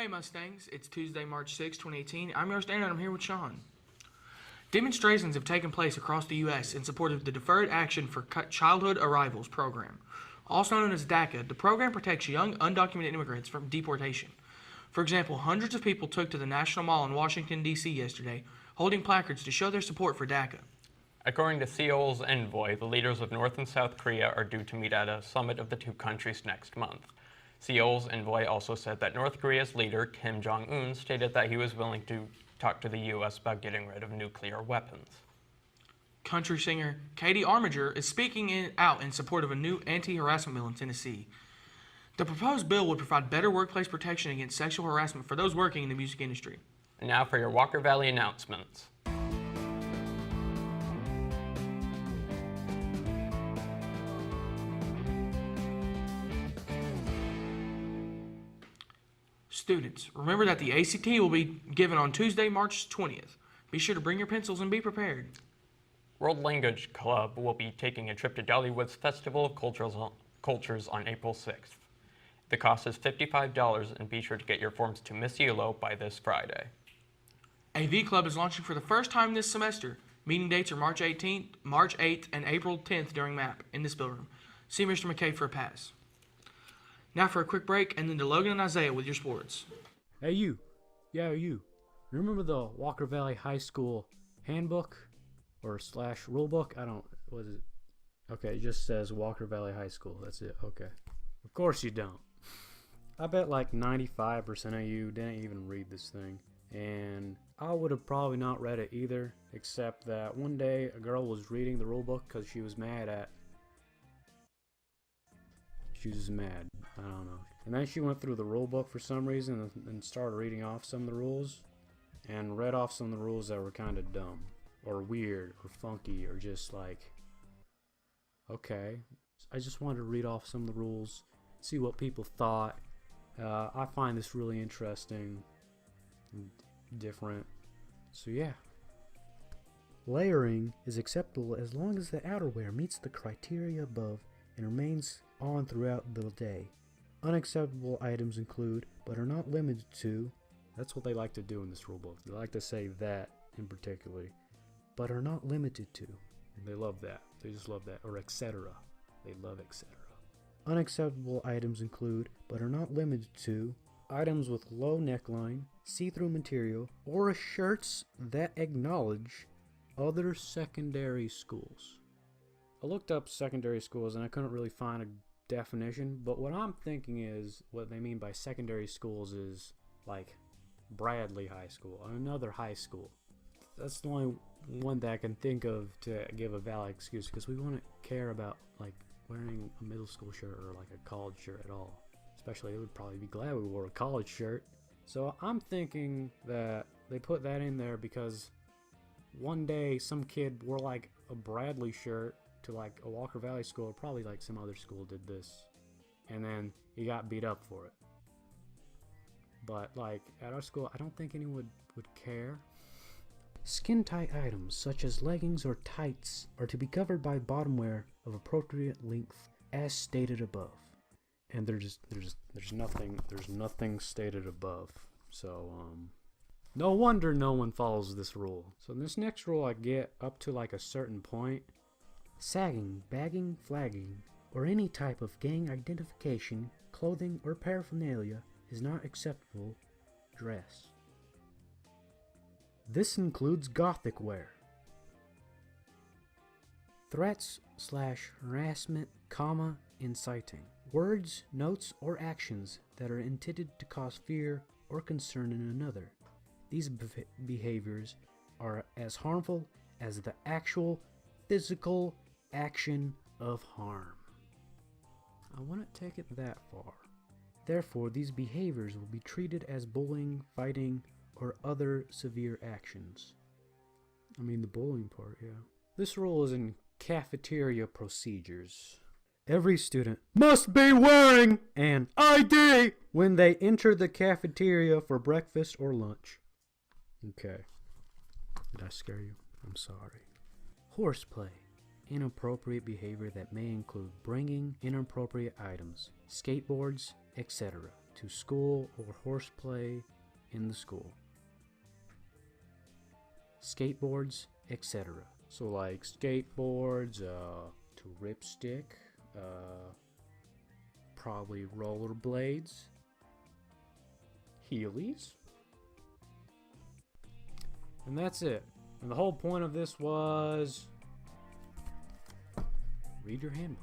Hey Mustangs, it's Tuesday, March 6, 2018. I'm your host Aaron and I'm here with Sean. Demonstrations have taken place across the U.S. in support of the Deferred Action for Childhood Arrivals program. Also known as DACA, the program protects young undocumented immigrants from deportation. For example, hundreds of people took to the National Mall in Washington, D.C. yesterday, holding placards to show their support for DACA. According to Seoul's envoy, the leaders of North and South Korea are due to meet at a summit of the two countries next month. Seoul's envoy also said that North Korea's leader, Kim Jong-un, stated that he was willing to talk to the U.S. about getting rid of nuclear weapons. Country singer Katie Armiger is speaking out in support of a new anti-harassment bill in Tennessee. The proposed bill would provide better workplace protection against sexual harassment for those working in the music industry. And now for your Walker Valley announcements. Students, remember that the ACT will be given on Tuesday, March 20th. Be sure to bring your pencils and be prepared. World Language Club will be taking a trip to Dollywood's Festival of Cultures on April 6th. The cost is $55, and be sure to get your forms to Miss Yellow by this Friday. AV Club is launching for the first time this semester. Meeting dates are March 8th, and April 10th during MAP in this building room. See Mr. McKay for a pass. Now for a quick break, and then to Logan and Isaiah with your sports. Hey you. Yeah, you. Remember the Walker Valley High School handbook? Or / rulebook? Was it? Okay, it just says Walker Valley High School. That's it. Okay. Of course you don't. I bet like 95% of you didn't even read this thing. And I would have probably not read it either, except that one day a girl was reading the rulebook because she was mad at... She was mad. I don't know. And then she went through the rule book for some reason and started reading off some of the rules. And read off some of the rules that were kind of dumb. Or weird. Or funky. Or just like... Okay. I just wanted to read off some of the rules. See what people thought. I find this really interesting. And different. So yeah. Layering is acceptable as long as the outerwear meets the criteria above and remains on throughout the day. Unacceptable items include, but are not limited to... That's what they like to do in this rulebook. They like to say that in particular. But are not limited to. And they love that. They just love that. Or etc. They love etc. Unacceptable items include, but are not limited to, items with low neckline, see-through material, or shirts that acknowledge other secondary schools. I looked up secondary schools and I couldn't really find a definition, but what I'm thinking is what they mean by secondary schools is like Bradley High School, another high school. That's the only one that I can think of to give a valid excuse, because we wouldn't care about like wearing a middle school shirt or like a college shirt at all. Especially, they would probably be glad we wore a college shirt. So I'm thinking that they put that in there because one day some kid wore like a Bradley shirt to like a Walker Valley school, or probably like some other school did this, and then he got beat up for it. But like at our school, I don't think anyone would care. Skin tight items such as leggings or tights are to be covered by bottom wear of appropriate length as stated above. And there's nothing stated above. So no wonder no one follows this rule. So in this next rule I get up to like a certain point. Sagging, bagging, flagging, or any type of gang identification, clothing, or paraphernalia is not acceptable dress. This includes gothic wear. Threats / harassment, inciting. Words, notes, or actions that are intended to cause fear or concern in another. These behaviors are as harmful as the actual physical action of harm. I wouldn't take it that far. Therefore, these behaviors will be treated as bullying, fighting, or other severe actions. I mean the bullying part, yeah. This rule is in cafeteria procedures. Every student must be wearing an ID when they enter the cafeteria for breakfast or lunch. Okay. Did I scare you? I'm sorry. Horseplay. Inappropriate behavior that may include bringing inappropriate items, skateboards, etc. to school or horseplay in the school. Skateboards, etc. So like skateboards, to ripstick, probably rollerblades, Heelys. And that's it. And the whole point of this was read your handbook.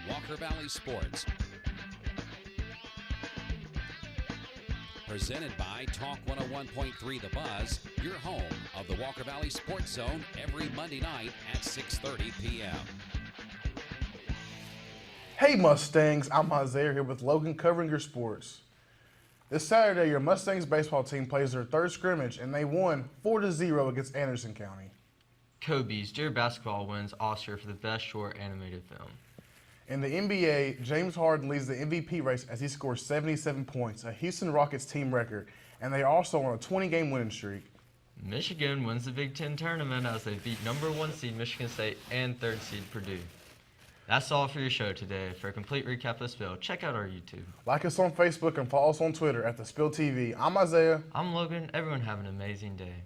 Walker Valley Sports. Presented by Talk 101.3 The Buzz, your home of the Walker Valley Sports Zone every Monday night at 6:30 p.m. Hey Mustangs, I'm Isaiah here with Logan covering your sports. This Saturday, your Mustangs baseball team plays their third scrimmage and they won 4-0 against Anderson County. Kobe's Deer Basketball wins Oscar for the best short animated film. In the NBA, James Harden leads the MVP race as he scores 77 points, a Houston Rockets team record, and they are also on a 20-game winning streak. Michigan wins the Big Ten tournament as they beat number 1 seed Michigan State and 3rd seed Purdue. That's all for your show today. For a complete recap of the Spill, check out our YouTube. Like us on Facebook and follow us on Twitter at The Spill TV. I'm Isaiah. I'm Logan. Everyone have an amazing day.